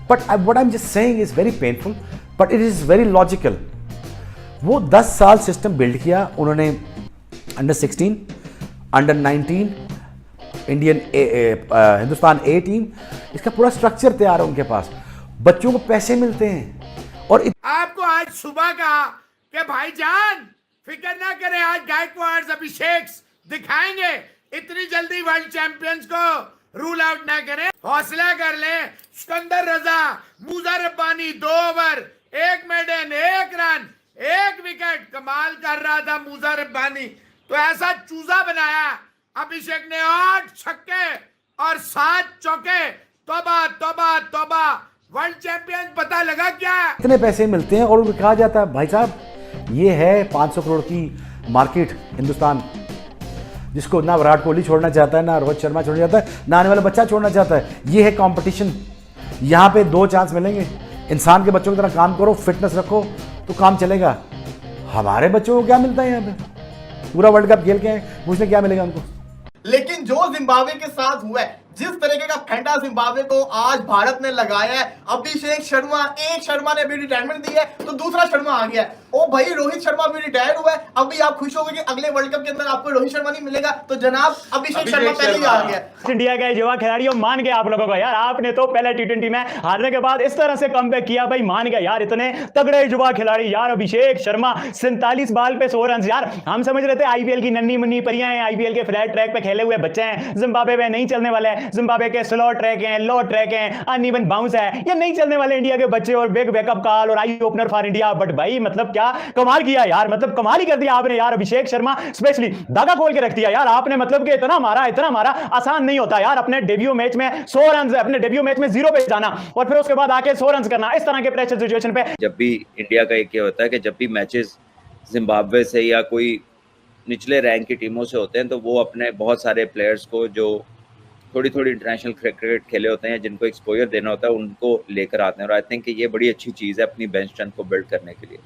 But what I am just saying is very painful but it is very logical. वो 10 साल system build किया उन्होंने, under 16, under 19, Indian Hindustan ए team, इसका पूरा structure तैयार है उनके पास, बच्चों को पैसे मिलते हैं। और आपको आज सुबह कहा कि भाईजान फिक्र ना करें, आज गायकवाड अभिषेक दिखाएंगे, इतनी जल्दी वर्ल्ड चैंपियंस को रूल आउट ना करें, हौसला कर ले। Sikandar Raza, Musa Rabbani 2 over 1 maiden 1 run 1 wicket, कमाल कर रहा था मूसा रब्बानी, तो ऐसा चूजा बनाया अभिषेक ने, 8 छक्के और 7 चौके। तौबा तौबा तौबा, वर्ल्ड चैंपियन पता लगा क्या इतने पैसे मिलते हैं और उनको कहा जाता है भाई साहब ये है 500 करोड़ की मार्केट हिंदुस्तान, जिसको ना विराट कोहली छोड़ना चाहता है, ना रोहित शर्मा छोड़ना चाहता है, ना आने वाला बच्चा छोड़ना चाहता है। ये है कंपटीशन, यहाँ पे 2 चांस मिलेंगे। इंसान के बच्चों की तरह काम करो, फिटनेस रखो तो काम चलेगा। हमारे बच्चों को क्या मिलता है यहाँ पे, पूरा वर्ल्ड कप खेल के आए, मुझे क्या मिलेगा उनको। लेकिन जो जिम्बाब्वे के साथ हुआ है, जिस तरीके का फेंटा जिम्बाब्वे को आज भारत ने लगाया है, अभिषेक शर्मा, एक शर्मा ने भी रिटायरमेंट दी है तो दूसरा शर्मा आ गया है। ओ भाई, रोहित शर्मा भी रिटायर हुआ है, अभी आप खुश हो गए कि अगले वर्ल्ड कप के अंदर आपको रोहित शर्मा नहीं मिलेगा, तो जनाब अभिषेक शर्मा पहले ही आ गया। इंडिया के युवा खिलाड़ियों मान गए आप लोगों को यार, आपने तो पहले टी20 में हारने के बाद इस तरह से कमबैक किया भाई, मान गए यार, इतने तगड़े युवा खिलाड़ी यार। अभिषेक शर्मा 47 बॉल पे 100 रन यार। हम समझ रहे थे आईपीएल की नन्ही मुन्नी परियां हैं, आईपीएल के फ्लैट ट्रैक पे खेले हुए बच्चे हैं, जिम्बाब्वे में नहीं चलने वाले हैं, जिम्बाब्वे के स्लो ट्रैक हैं, लो ट्रैक हैं, अनइवन बाउंस है, ये नहीं चलने वाले इंडिया के बच्चे, और बिग बैकअप कॉल और eye opener for India. But भाई मतलब क्या कमाल किया यार, मतलब कमाल ही कर दिया आपने यार। अभिषेक शर्मा स्पेशली धागा खोल के रख दिया यार आपने, मतलब कि इतना मारा, आसान नहीं होता यार अपने डेब्यू मैच में 100 रन, अपने डेब्यू मैच में 0 पे जाना और फिर उसके बाद आके 100 रन करना इस तरह के प्रेशर सिचुएशन पे। जब भी इंडिया का एक ये होता है कि जब भी मैचेस जिम्बाब्वे से या कोई निचले रैंक की टीमों से होते हैं तो वो अपने बहुत सारे प्लेयर्स को जो थोड़ी इंटरनेशनल क्रिकेट खेले होते हैं, जिनको एक्सपोजर देना होता है, उनको लेकर आते हैं। और आई थिंक ये बड़ी अच्छी चीज़ है अपनी बेंच स्ट्रेंथ को बिल्ड करने के लिए।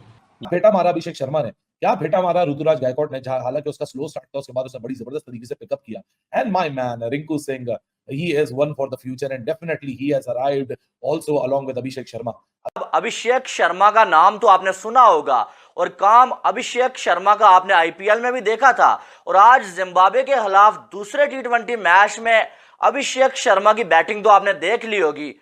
फेटा मारा अभिषेक शर्मा ने, क्या फेटा मारा ऋतुराज गायकवाड ने, हालांकि उसका स्लो स्टार्ट था, उसके बाद उसने बड़ी जबरदस्त तरीके से पिकअप किया। And my man Rinku Singh, he is one for the future and definitely he has arrived also along with Abhishek Sharma. अब अभिषेक शर्मा का नाम तो आपने सुना होगा और काम अभिषेक शर्मा का आपने आईपीएल में भी देखा था, और आज जिम्बाब्वे के खिलाफ दूसरे टी20 मैच में अभिषेक शर्मा की बैटिंग तो आपने देख ली होगी।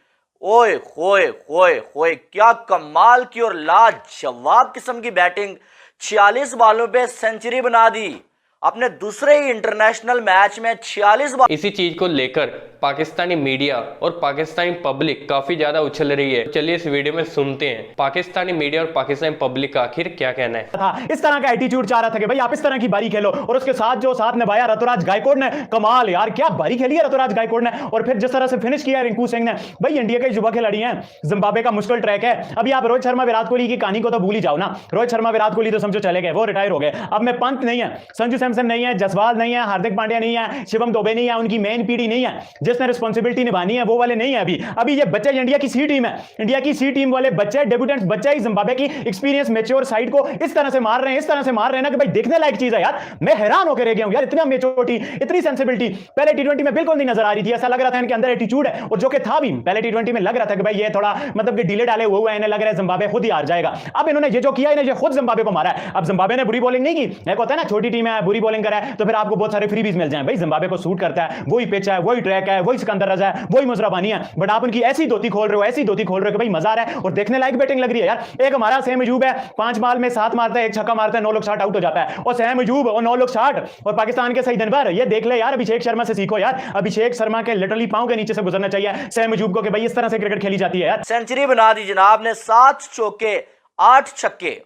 ओए होए होए होए, क्या कमाल की और लाजवाब किस्म की बैटिंग, 46 बॉलों पे सेंचुरी बना दी अपने दूसरे ही इंटरनेशनल मैच में 46 बॉल। इसी चीज को लेकर पाकिस्तानी मीडिया और पाकिस्तानी पब्लिक काफी ज्यादा उछल रही है। चलिए इस वीडियो में सुनते हैं पाकिस्तानी मीडिया और पाकिस्तानी पब्लिक का आखिर क्या कहना है। इस तरह का एटीट्यूड चाह रहा था कि भाई आप इस तरह की बारी खेलो, और उसके साथ जो साथ निभाया ऋतुराज गायकवाड ने, कमाल यार, क्या बारी खेली है ऋतुराज गायकवाड ने, और फिर जिस तरह से फिनिश किया रिंकू सिंह ने। भाई इंडिया के युवा खिलाड़ी हैं, जिम्बाब्वे का मुश्किल ट्रैक है। अभी आप रोहित शर्मा विराट कोहली की कहानी को तो भूल ही जाओ ना, रोहित शर्मा विराट कोहली तो समझो चले गए, वो रिटायर हो गए। अब में पंत नहीं है, संजू सैमसन नहीं है, जसवाल नहीं है, हार्दिक पांड्या नहीं है, शिवम दुबे नहीं है, उनकी मेन पीढ़ी नहीं है, जिसने रिस्पांसिबिलिटी निभानी है वो वाले नहीं है। अभी ये बच्चे इंडिया की सी टीम है, इंडिया की सी टीम वाले बच्चे, डेब्यूटेंट्स बच्चे ही जिम्बाब्वे की एक्सपीरियंस मैच्योर साइड को इस तरह से मार रहे हैं, इस तरह से मार रहे हैं ना कि भाई देखने लायक चीज है यार। मैं हैरान होकर रह गया हूं यार, इतना मैच्योरिटी, इतनी सेंसिबिलिटी पहले टी20 में बिल्कुल नहीं नजर आ रही थी। ऐसा लग रहा था इनके अंदर एटीट्यूड है, और जो कि था भी पहले टी20 में, लग रहा था कि भाई ये थोड़ा मतलब कि डीले डाले हुए हैं, इन्हें लग रहा है जिम्बाब्वे खुद ही हार जाएगा। अब इन्होंने ये जो किया, इन्हें ये खुद जिम्बाब्वे को मारा है। अब जिम्बाब्वे ने बुरी बॉलिंग नहीं की, एक होता है ना छोटी टीम है बुरी बॉलिंग करे तो फिर आपको बहुत सारे फ्रीबीज मिल जाए। भाई जिम्बाब्वे को सूट करता है, वही पिच है, वही ट्रैक है, वही सिकंदर रजा है, वही मुजराबानी है, बट आप उनकी ऐसी धोती खोल रहे हो, ऐसी धोती खोल रहे हो कि भाई मजा आ रहा है और देखने लायक बैटिंग लग रही है यार। एक हमारा सैम अयूब है, 5 बॉल में 7 मारता है, 1 छक्का मारता है, 9 लोग शॉट आउट हो जाता है, और सैम अयूब और 9 लोग शॉट, और पाकिस्तान के सही दिन पर ये देख ले यार। अभिषेक शर्मा से सीखो यार, अभिषेक शर्मा के लिटरली पांव के नीचे से गुजरना चाहिए सैम अयूब को कि भाई इस तरह से क्रिकेट खेली जाती है यार। सेंचुरी बना दी जनाब ने, 7 चौके 8 छक्के,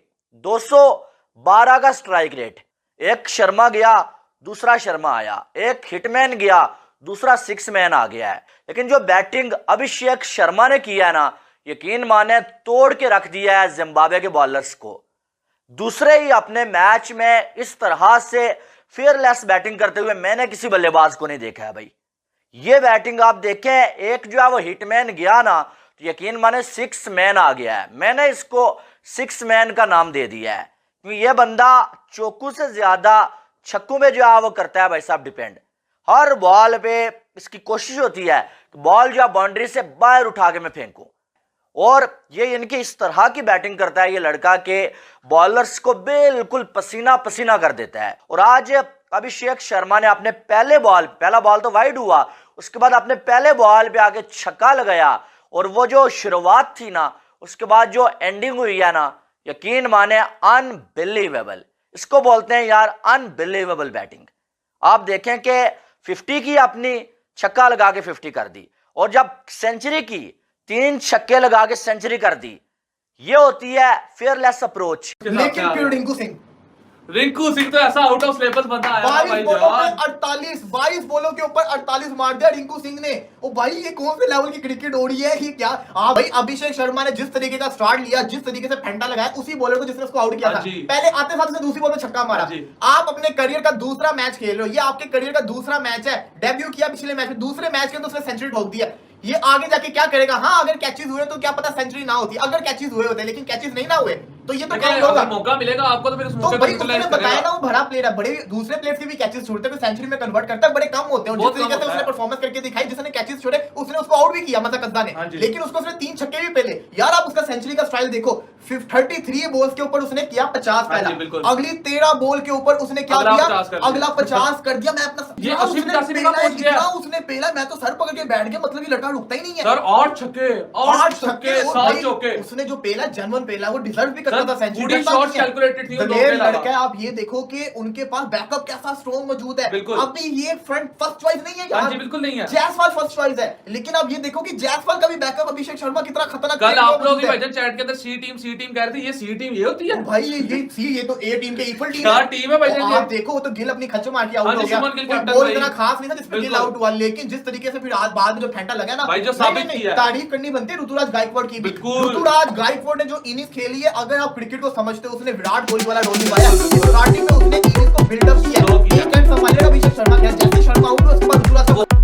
212 का स्ट्राइक रेट। एक शर्मा गया, दूसरा शर्मा आया, एक हिटमैन गया, दूसरा 6 मैन आ गया है। लेकिन जो बैटिंग अभिषेक शर्मा ने किया है ना, यकीन माने तोड़ के रख दिया है जिम्बाब्वे के बॉलर्स को। दूसरे ही अपने मैच में इस तरह से फेयरलेस बैटिंग करते हुए मैंने किसी बल्लेबाज को नहीं देखा है भाई। ये बैटिंग आप देखें, एक जो है वो हिटमैन गया ना, तो यकीन माने 6 मैन आ गया है। मैंने इसको 6 मैन का नाम दे दिया है क्योंकि ये बंदा चौकू से ज्यादा छक्कों पे जो है वो करता है भाई साहब डिपेंड। हर बॉल पे इसकी कोशिश होती है कि बॉल जो है बाउंड्री से बाहर उठा के मैं फेंकूं। और ये इनकी इस तरह की बैटिंग करता है ये लड़का के बॉलर्स को बिल्कुल पसीना पसीना कर देता है। और आज अभिषेक शर्मा ने अपने पहला बॉल तो वाइड हुआ, उसके बाद अपने पहले बॉल पे आके छक्का लगाया और वो जो शुरुआत थी ना, उसके बाद जो एंडिंग हुई है ना, यकीन माने अनबिलीवेबल। इसको बोलते हैं यार अनबिलीवेबल बैटिंग। आप देखें कि 50 की अपनी छक्का लगा के 50 कर दी, और जब सेंचुरी की 3 छक्के लगा के सेंचुरी कर दी, ये होती है फेयरलेस अप्रोच। लेकिन फिर रिंकू सिंह तो ऐसा आउट ऑफ सिलेबस बंदा आया ना 22 भाई बॉलों जान। पे 22 बॉलों के ऊपर 48 मार दिया रिंकू सिंह ने। ओ भाई ये कौन से लेवल की क्रिकेट हो रही है ये क्या? हाँ भाई, अभिषेक शर्मा ने जिस तरीके का स्टार्ट लिया, जिस तरीके से फेंटा लगाया, उसी बॉलर को जिसने उसको आउट किया था, हाँ जी। पहले आते साथ उसने दूसरी बॉल में छक्का मारा। हाँ जी। आप अपने करियर का दूसरा मैच खेल रहे हो, ये आपके करियर का दूसरा मैच है। डेब्यू किया पिछले मैच में, दूसरे मैच के अंदर उसने सेंचुरी ठोक दिया। ये आगे जाके क्या करेगा? हाँ, अगर कैचेस हुए तो क्या पता सेंचुरी ना होती, अगर कैचेस हुए होते, लेकिन कैचेस नहीं ना हुए तो ये तो क्या अगर होगा? मौका मिलेगा आपको तो फिर उस तो मौके भाई को उसने यूटिलाइज बताया करेगा। ना, वो भरा प्लेयर है, बड़े दूसरे प्लेयर्स के भी कैचेस छोड़ते हुए सेंचुरी में कन्वर्ट करता है, बड़े कम होते हैं। और जिस बहुत तरीके कम से होता उसने है। परफॉर्मेंस करके दिखाई, जिसने कैचेस छोड़े उसने उसको आउट भी किया मतलब कज्जा हाँ ने, जी। लेकिन उसको उसने 3 छक्के भी पहले। यार आप उसका सेंचुरी का स्टाइल देखो, 33 बॉल्स के ऊपर उसने किया 50 हाँ जी, पहला, बिल्कुल। अगली 13 बॉल के ऊपर उसने क्या अगला किया? 50 कर दिया। अगला 50 कर दिया। मैं अपना ये इतना 80 उसने 85 पेला का है, पहुंच गया। इतना उसने पेला, मैं तो सर पकड़ के बैठ गया। मतलब ये लड़का रुकता ही नहीं है। सर 8 छक्के 8 छक्के और 7 भाई, चौके। उसने जो पेला जेन्युइन पेला, वो डिजर्व भी करता सर, था सेंचुरी। पूरी शॉट्स कैलकुलेटेड थी वो दो दलेर के अलावा। लड़का है। आप ये देखो कि उनके पास बैकअप कैसा स्ट्रॉन्ग मौजूद है। बिल्कुल। अभी ये फ्रंट फर्स्ट चॉइस नहीं है हाँ यार। जी, बिल्कुल नहीं है। जायसवाल फर्स्ट चॉइस है, लेकिन अब ये देखो कि जायसवाल का भी बैकअप अभिषेक शर्मा कितना खतरनाक कल खेल आप लोग मौजूद ही है। भाईजान चैट के अंदर सी टीम कह रहे थे, ये सी टीम ये होती है। भाई ये तो ए टीम के इक्वल टीम क्या टीम है भाईजान और ये? आप देखो, वो तो गिल अपनी खच्चर मार के हाँ आउट जी, हो गया। शुभमन गिल कोई कैप्टन बॉल भाई। इतना खास नहीं था जिसपे गिल बिल्कुल। आउट हुआ, लेकिन जिस तरीके से फिर आज बाद में जो फेंटा लगा ना भाई, जो नहीं, साबित नहीं, किया है। तारीफ करनी बनती है ऋतुराज गायकवाड़ की भी। बिल्कुल। ऋतुराज गायकवाड़ ने जो इनिंग्स खेली है, अगर आप क्रिकेट को समझते हो, उसने विराट कोहली वाला रोल निभाया। स्टार्टिंग में उसने इनिंग्स को बिल्डअप किया, स्लो किया। एक रन संभालेगा अभिषेक शर्मा, क्या जैसे शर्मा आउट हुआ उसके बाद ऋतुराज का